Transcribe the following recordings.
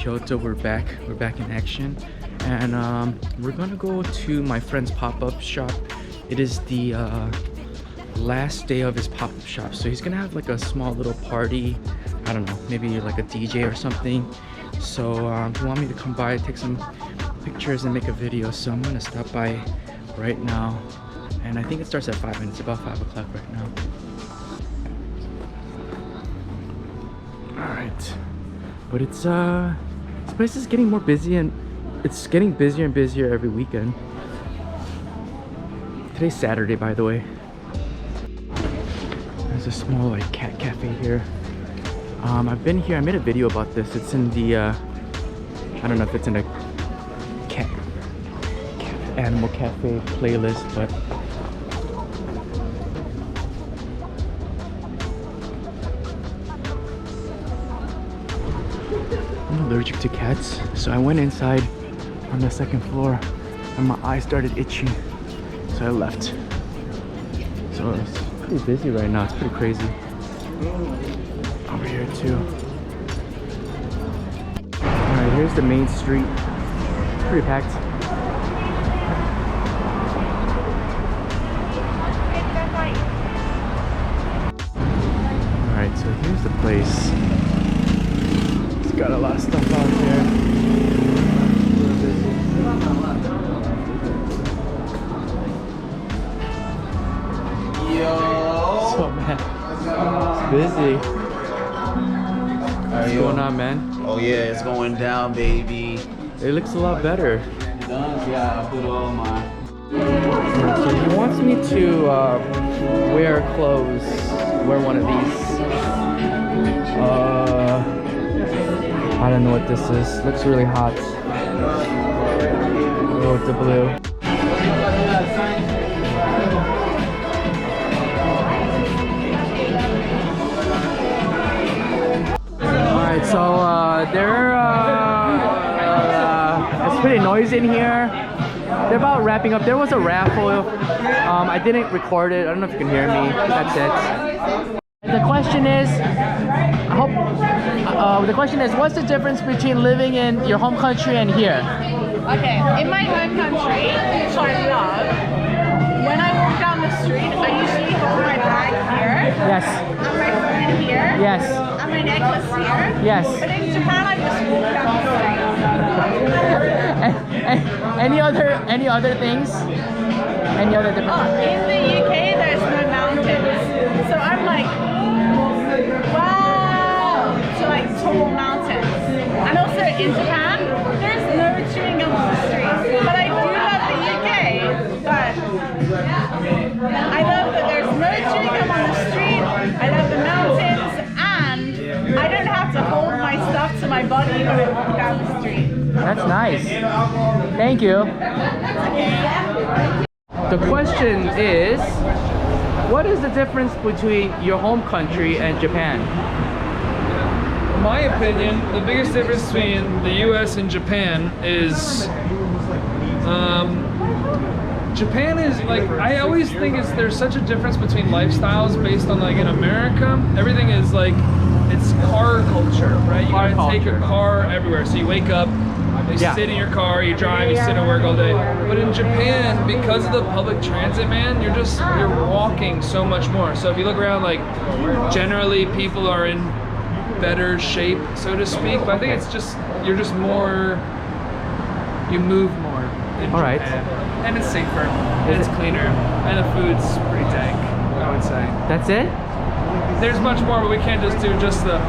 Kyoto. We're back in action, and we're gonna go to my friend's pop-up shop. It is the last day of his pop-up shop, so he's gonna have like a small little party. I don't know, maybe like a DJ or something. So he wanted me to come by, take some pictures and make a video, so I'm gonna stop by right now. And I think it starts at 5 and it's about 5 o'clock right now. Alright, but it's this place is getting more busy, and it's getting busier and busier every weekend. Today's Saturday, by the way. There's a small like cat cafe here. I've been here. I made a video about this. It's in the I don't know if it's in a animal cafe playlist, but I'm allergic to cats, so I went inside on the second floor and my eyes started itching, so I left. So it's pretty busy right now. It's pretty crazy. Over here too. Alright, here's the main street. It's pretty packed. Alright, so here's the place. It's got a lot of stuff out there. Yo! So man, it's busy. What's going on, man? Oh yeah, it's going down, baby. It looks a lot better. It does, yeah. I put all my. So he wants me to wear clothes, wear one of these. I don't know what this is. Looks really hot. Oh, it's a blue. Alright, so it's pretty noisy in here. They're about wrapping up. There was a raffle. I didn't record it. I don't know if you can hear me. That's it. The question is, the question is, what's the difference between living in your home country and here? Okay, in my home country, which I love, when I walk down the street, I usually hold my bag here. Yes. And my phone here. Yes. And my necklace here. Yes. But in Japan, I just walk down the street. Any other things? Any other different? Oh, in the UK, there's no mountains. So I'm like, wow, to like tall mountains. And also in Japan, there's no chewing gum on the street. But I do love the UK, but I love that there's no chewing gum on the street. I love the mountains, and I don't have to hold my stuff to my body when I walk down the street. That's nice. Thank you. The question is, what is the difference between your home country and Japan? In my opinion, the biggest difference between the US and Japan is Japan is like, I always think there's such a difference between lifestyles based on like in America, everything is like, it's car culture, right? You gotta take a car everywhere. So you wake up, you sit in your car, you drive, you sit at work all day. But in Japan, because of the public transit, man, you're walking so much more. So if you look around, like generally people are in better shape, so to speak. But I think it's just, you're just more, you move more in Japan. And it's safer, and it's cleaner, and the food's pretty dank, I would say. That's it? There's much more, but we can't just do just the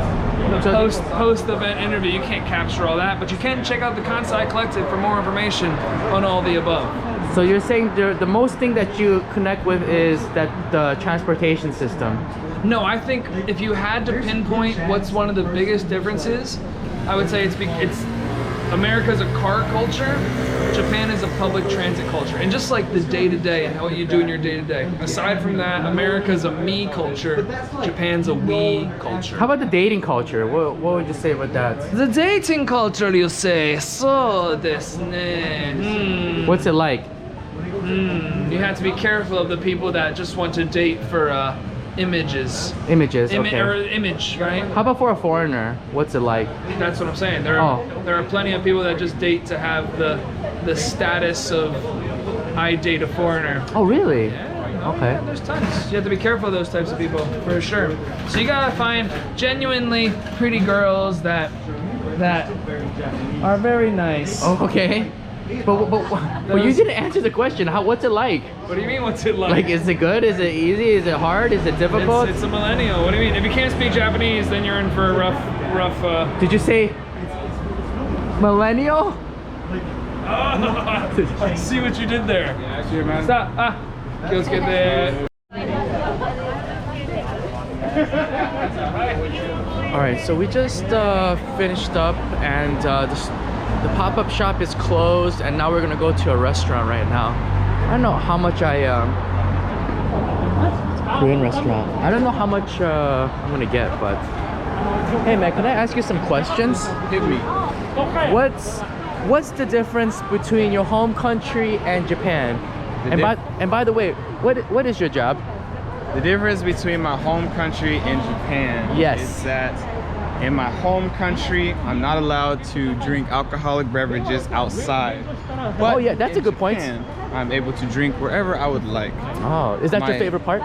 post-event interview. You can't capture all that, but you can check out the Kansai Collective for more information on all the above. So you're saying the most thing that you connect with is that the transportation system? No, I think if you had to pinpoint what's one of the biggest differences, I would say it's America's a car culture, Japan is a public transit culture, and just like the day-to-day and what you do in your day-to-day. Aside from that, America's a me culture, Japan's a we culture. How about the dating culture? What would you say about that? The dating culture, you say? So desu ne. What's it like? You have to be careful of the people that just want to date for images. Images, okay. Or image, right? How about for a foreigner? What's it like? That's what I'm saying. There are plenty of people that just date to have the status of I date a foreigner. Oh, really? Yeah. Okay. There's tons. You have to be careful of those types of people, for sure. So you gotta find genuinely pretty girls that are very nice. Oh, okay. But you didn't answer the question. What's it like? What do you mean, what's it like? Like, is it good? Is it easy? Is it hard? Is it difficult? It's a millennial. What do you mean? If you can't speak Japanese, then you're in for a rough. Did you say millennial? I see what you did there. Yeah, sure, man. Stop. Let's get there. All right, so we just finished up, and the pop-up shop is closed, and now we're gonna go to a restaurant right now. I don't know how much Korean restaurant. I don't know how much I'm gonna get, but hey man, can I ask you some questions? Hit me. What's the difference between your home country and Japan? And by the way, what is your job? The difference between my home country and Japan is that in my home country, I'm not allowed to drink alcoholic beverages outside. But oh yeah, that's a good point. I'm able to drink wherever I would like. Oh, is that your favorite part?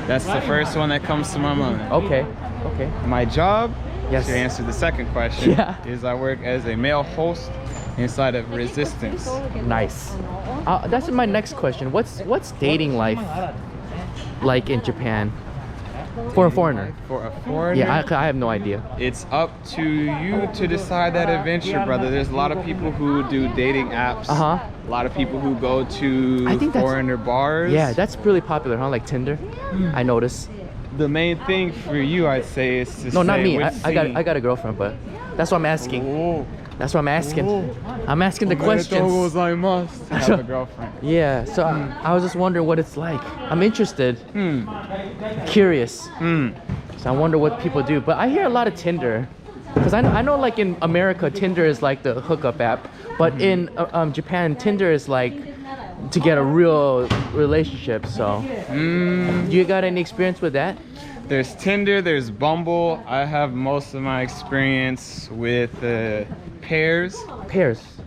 That's the first one that comes to my mind. Okay, okay. My job, yes, to answer the second question, is I work as a male host inside of Resistance. Nice. That's my next question. What's dating life like in Japan for a foreigner? For a foreigner? Yeah, I have no idea. It's up to you to decide that adventure, brother. There's a lot of people who do dating apps. A lot of people who go to foreigner bars. Yeah, that's really popular, huh? Like Tinder. I notice. The main thing for you, I'd say, is to no, not me. I got a girlfriend, but that's what I'm asking. Oh. That's what I'm asking. I'm asking the questions. I must have a girlfriend. Yeah, so I was just wondering what it's like. I'm interested. Curious. So I wonder what people do. But I hear a lot of Tinder. Because I know like in America, Tinder is like the hookup app. But in Japan, Tinder is like to get a real relationship. So you got any experience with that? There's Tinder, there's Bumble. I have most of my experience with pairs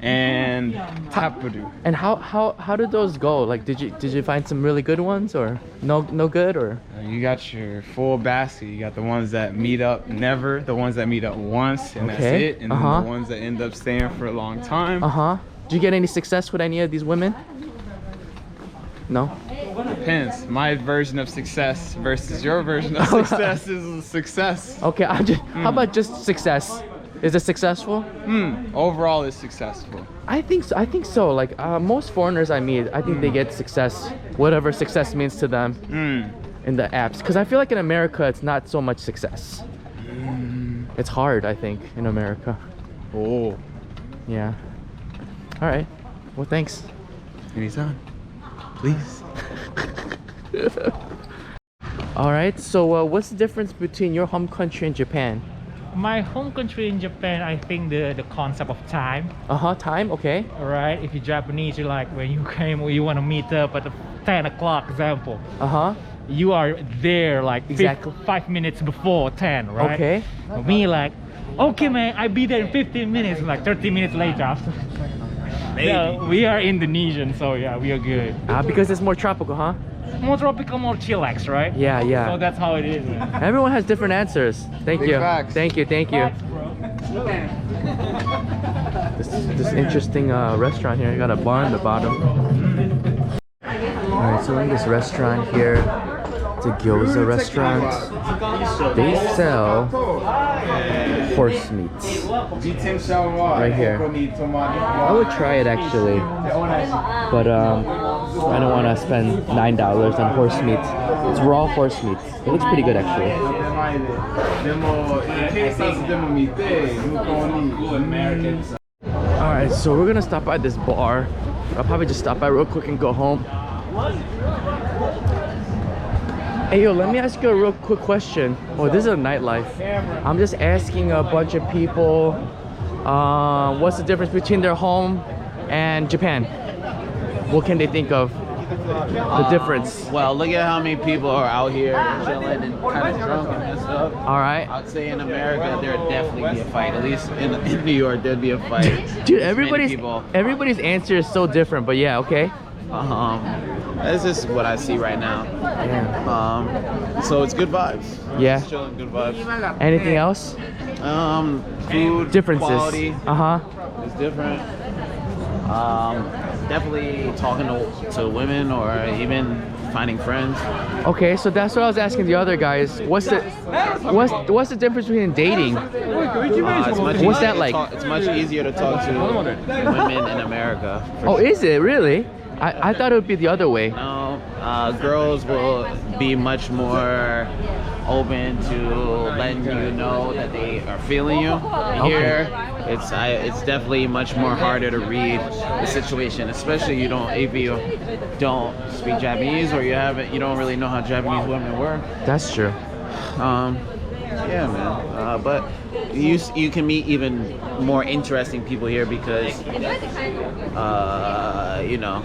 and Tappuru. And how did those go? Like, did you find some really good ones, or no good, or? You got your full basket. You got the ones that meet up never, the ones that meet up once and that's it, and then the ones that end up staying for a long time. Did you get any success with any of these women? No? Depends. My version of success versus your version of success is a success. Okay, how about just success? Is it successful? Overall, it's successful. I think so. Like most foreigners I meet, I think they get success, whatever success means to them, in the apps. Because I feel like in America, it's not so much success. It's hard, I think, in America. Oh. Yeah. All right. Well, thanks. Anytime. Please. All right. So, what's the difference between your home country and Japan? My home country in Japan, I think the concept of time. Time, okay. Alright, if you're Japanese, you're like, when you came, you want to meet up at 10 o'clock, example. You are there like 5 minutes before 10, right? Okay. Me like, okay man, I'll be there in 15 minutes, like 30 minutes later after. Yeah, we are Indonesian, so yeah, we are good. Because it's more tropical, huh? More tropical, more chillax, right? Yeah, yeah. So that's how it is, man. Everyone has different answers. Thank you. Facts. Thank you. Facts, bro. This interesting restaurant here. You got a bar in the bottom. Alright, so in this restaurant here, it's a gyoza restaurant. They sell horse meats right here. I would try it actually, but I don't want to spend $9 on horse meat. It's raw horse meat. It looks pretty good actually. Alright, so we're gonna stop by this bar. I'll probably just stop by real quick and go home. Hey yo, let me ask you a real quick question. Oh, this is a nightlife. I'm just asking a bunch of people what's the difference between their home and Japan? What can they think of? The difference. Well, look at how many people are out here chilling and kind of drunk and messed up. All right. I'd say in America there'd definitely be a fight. At least in New York there'd be a fight. Dude, There's many people. everybody's answer is so different, but yeah, okay. This is what I see right now. Yeah. So it's good vibes. Yeah. Just chilling, good vibes. Anything else? Food Differences. quality Uh-huh. is different. Definitely talking to women or even finding friends. Okay, so that's what I was asking the other guys. What's the difference between dating? What's that like? It's much easier to talk to women in America. Oh, is it really? I thought it would be the other way. No, girls will be much more open to letting you know that they are feeling you. Here, it's definitely much more harder to read the situation, especially if you don't speak Japanese or you don't really know how Japanese women work. That's true. Yeah, man. But you can meet even more interesting people here because you know.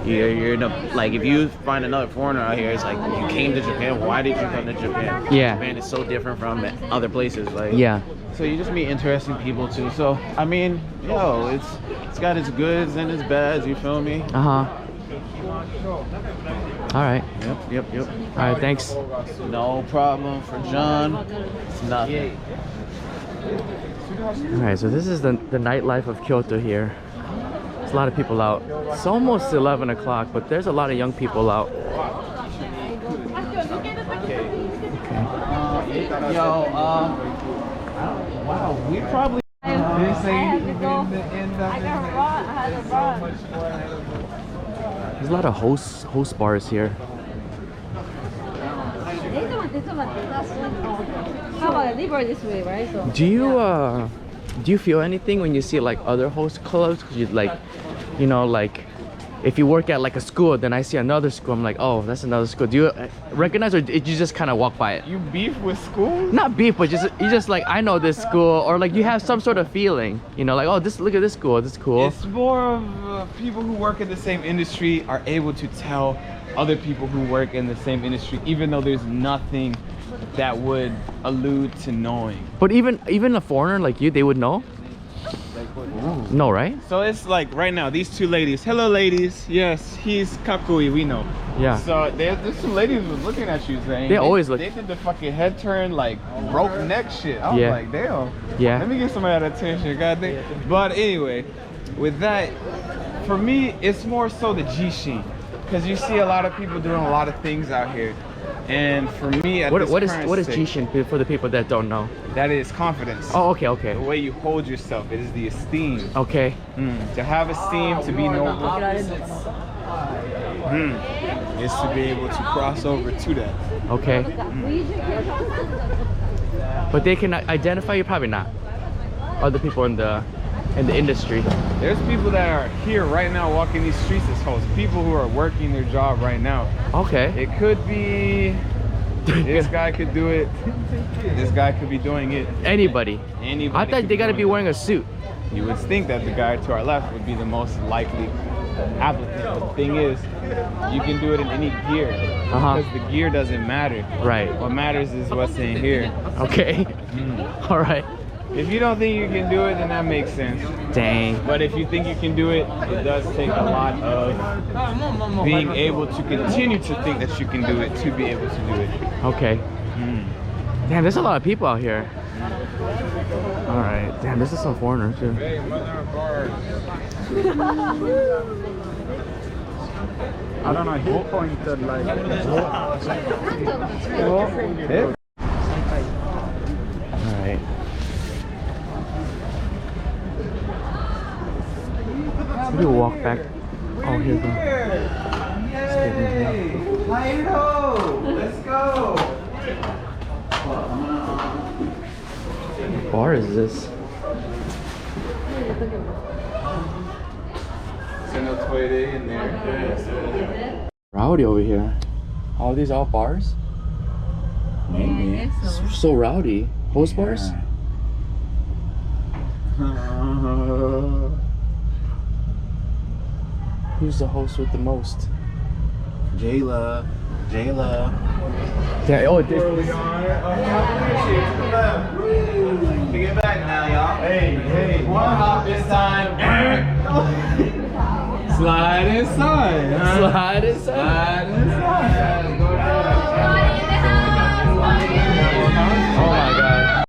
You're in a, like if you find another foreigner out here, it's like you came to Japan. Why did you come to Japan? Yeah. Japan is so different from other places. Like Yeah. So you just meet interesting people too. So I mean, it's got its goods and its bads. You feel me? Uh-huh. All right. Yep. All right, thanks. No problem for John. It's nothing. All right, so this is the nightlife of Kyoto here. There's a lot of people out. It's almost 11 o'clock, but there's a lot of young people out. Okay. Wow, we probably. There's a lot of host bars here. This way, right? So, Do you feel anything when you see like other host clubs? Cause you like, you know, like if you work at like a school, then I see another school, I'm like, oh, that's another school. Do you recognize, or did you just kind of walk by it? You beef with schools? Not beef, but you just like, I know this school, or like you have some sort of feeling, you know, like, oh, look at this school, this is cool. It's more of people who work in the same industry are able to tell other people who work in the same industry, even though there's nothing that would allude to knowing. But even a foreigner like you, they would know? No, right? So it's like right now, these two ladies. Hello, ladies. Yes, he's kakui, we know. Yeah. So there's some ladies who was looking at you saying They always look. They did the fucking head turn, like broke neck shit. I was Yeah. like, damn. Yeah. Let me get some of that attention, goddamn. But anyway, with that, for me, it's more so the Jishin, because you see a lot of people doing a lot of things out here. And for me, at What this is current state, Jishin for the people that don't know? that is confidence. Oh, okay. The way you hold yourself, it is the esteem. Okay. To have esteem, to be noble, is to be able to cross over to that. Okay. But they can identify you? Probably not. Other people in the industry. There's people that are here right now walking these streets as hosts. People who are working their job right now. Okay. It could be this guy could do it. This guy could be doing it. Anybody. Anybody. I thought could they got to doing be it. wearing a suit. You would think that the guy to our left would be the most likely applicant. But the thing is, you can do it in any gear. Uh-huh. Because the gear doesn't matter. Right. What matters is what's in here. Okay. All right. If you don't think you can do it, then that makes sense. Dang. But if you think you can do it, it does take a lot of being able to continue to think that you can do it to be able to do it. Okay. Damn, there's a lot of people out here. All right. Damn, this is some foreigners too. I don't know, he pointed like... Alright. Maybe we'll walk back. Oh, here we go. Let's go. What bar is this? in there. Rowdy over here. All these all bars? Maybe. So rowdy. Host bars? Who's the host with the most? Jayla. Yeah, oh, this. Get back now, y'all. Hey, one hop this time. Slide inside. Huh? Slide inside. Oh my god.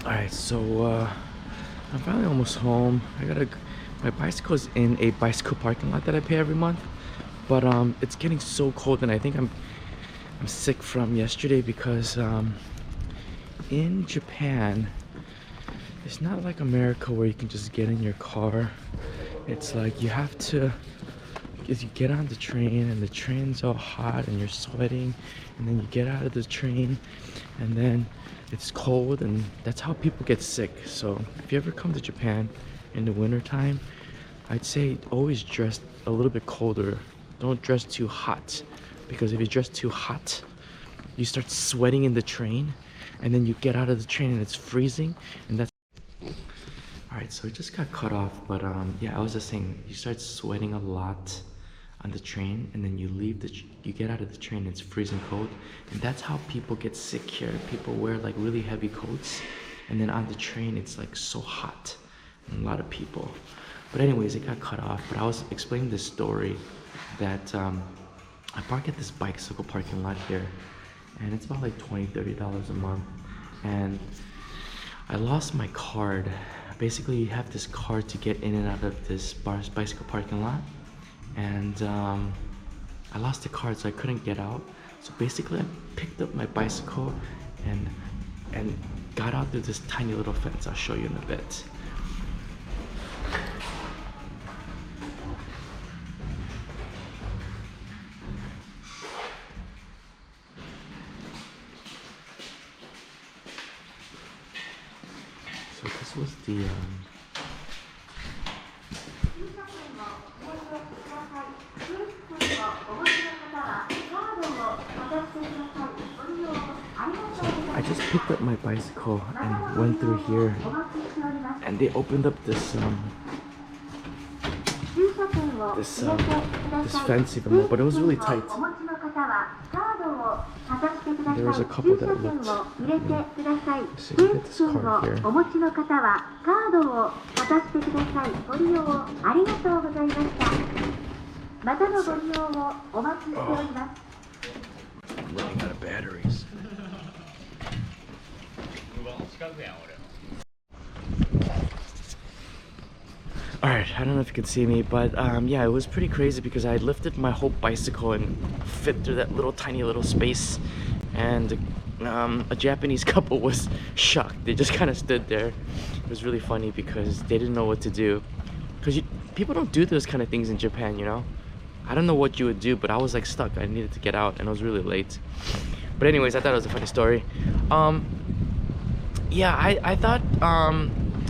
Alright, so I'm finally almost home. My bicycle's in a bicycle parking lot that I pay every month. But it's getting so cold, and I think I'm sick from yesterday because in Japan, it's not like America where you can just get in your car. It's like you have to, because you get on the train and the train's all hot and you're sweating, and then you get out of the train and then it's cold, and that's how people get sick. So if you ever come to Japan in the winter time, I'd say always dress a little bit colder. Don't dress too hot, because if you dress too hot, you start sweating in the train, and then you get out of the train and it's freezing, and that's alright. So it just got cut off, but yeah, I was just saying, you start sweating a lot on the train, and then you get out of the train and it's freezing cold, and that's how people get sick here. People wear like really heavy coats, and then on the train it's like so hot, and a lot of people. But anyways, it got cut off. But I was explaining this story that I park at this bicycle parking lot here, and it's about like $20-30 a month, and I lost my card. Basically, you have this card to get in and out of this bicycle parking lot, and I lost the card, so I couldn't get out. So basically, I picked up my bicycle and got out through this tiny little fence. I'll show you in a bit. So this was the I just picked up my bicycle and went through here, and they opened up this fence even more, but it was really tight. There was a couple that looked. So you get this card here. I'm running out of batteries. Alright, I don't know if you can see me, but yeah, it was pretty crazy because I lifted my whole bicycle and fit through that little tiny little space, and a Japanese couple was shocked. They just kind of stood there. It was really funny because they didn't know what to do, because people don't do those kind of things in Japan, you know. I don't know what you would do, but I was like stuck. I needed to get out and I was really late. But anyways, I thought it was a funny story. Yeah, I thought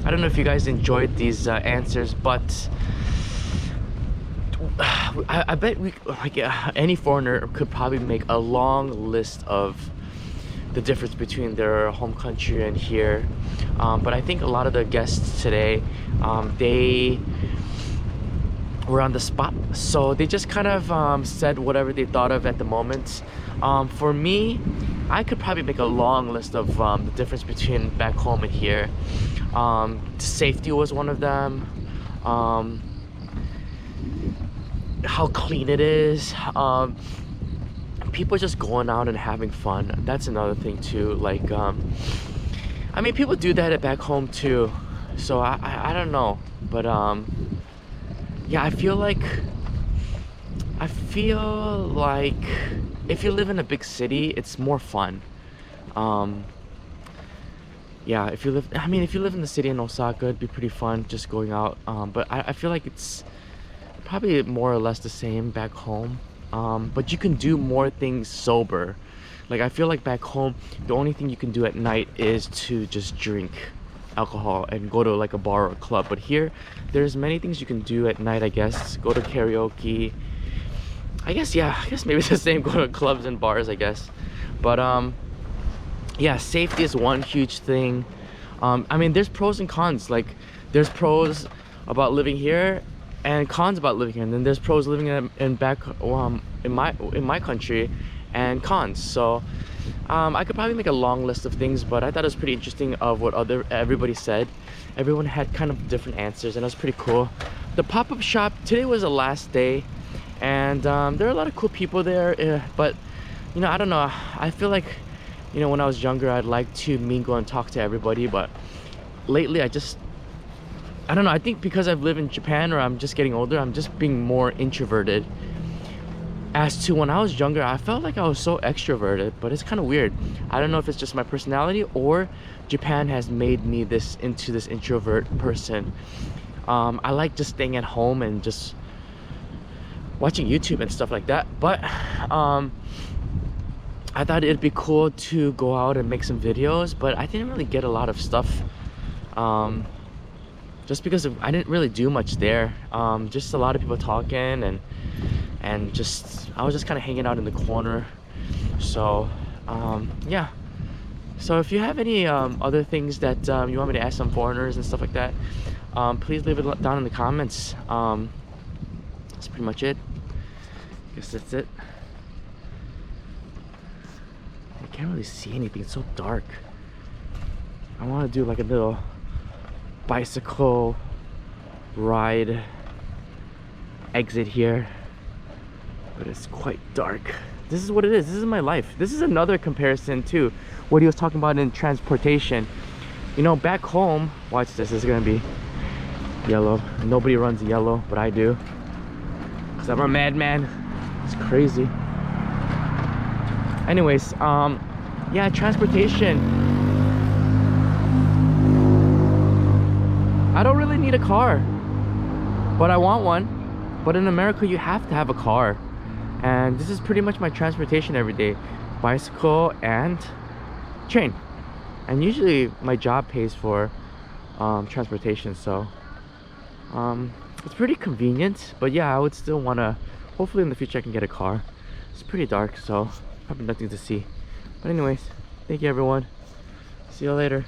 I don't know if you guys enjoyed these answers, but I bet any foreigner could probably make a long list of the difference between their home country and here. But I think a lot of the guests today, they were on the spot, so they just kind of said whatever they thought of at the moment. For me, I could probably make a long list of the difference between back home and here. Safety was one of them. How clean it is. People just going out and having fun. That's another thing too. Like, I mean, people do that back home too. So I don't know, but yeah, I feel like if you live in a big city, it's more fun. Yeah, if you live in the city in Osaka, it'd be pretty fun just going out. But I feel like it's probably more or less the same back home. But you can do more things sober. Like, I feel like back home, the only thing you can do at night is to just drink alcohol and go to like a bar or a club. But here, there's many things you can do at night, I guess. Go to karaoke. I guess maybe it's the same, go to clubs and bars, I guess. But yeah, safety is one huge thing. I mean, there's pros and cons. Like, there's pros about living here and cons about living here, and then there's pros living in back in my country and cons. So I could probably make a long list of things, but I thought it was pretty interesting of what everybody said. Everyone had kind of different answers, and it was pretty cool. The pop-up shop today was the last day, and there are a lot of cool people there, but you know, I don't know, I feel like, you know, when I was younger, I'd like to mingle and talk to everybody, but lately I don't know, I think because I've lived in Japan, or I'm just getting older, I'm just being more introverted. As to when I was younger, I felt like I was so extroverted, but it's kind of weird. I don't know if it's just my personality or Japan has made me into this introvert person. I like just staying at home and just watching YouTube and stuff like that, but I thought it'd be cool to go out and make some videos, but I didn't really get a lot of stuff, just because I didn't really do much there. Just a lot of people talking, and just I was just kind of hanging out in the corner. So yeah, so if you have any other things that you want me to ask some foreigners and stuff like that, please leave it down in the comments. That's pretty much it. Guess that's it. I can't really see anything, it's so dark. I want to do like a little bicycle ride exit here, but it's quite dark. This is what it is. This is my life. This is another comparison to what he was talking about in transportation. You know, back home, watch this, this is gonna be yellow. Nobody runs yellow, but I do, because I'm a madman. It's crazy. Anyways, yeah, transportation. I don't really need a car, but I want one. But in America, you have to have a car, and this is pretty much my transportation every day: bicycle and train. And usually my job pays for transportation, so it's pretty convenient. But yeah, I would still want to, hopefully in the future I can get a car. It's pretty dark, so probably nothing to see. But anyways, thank you everyone. See you later.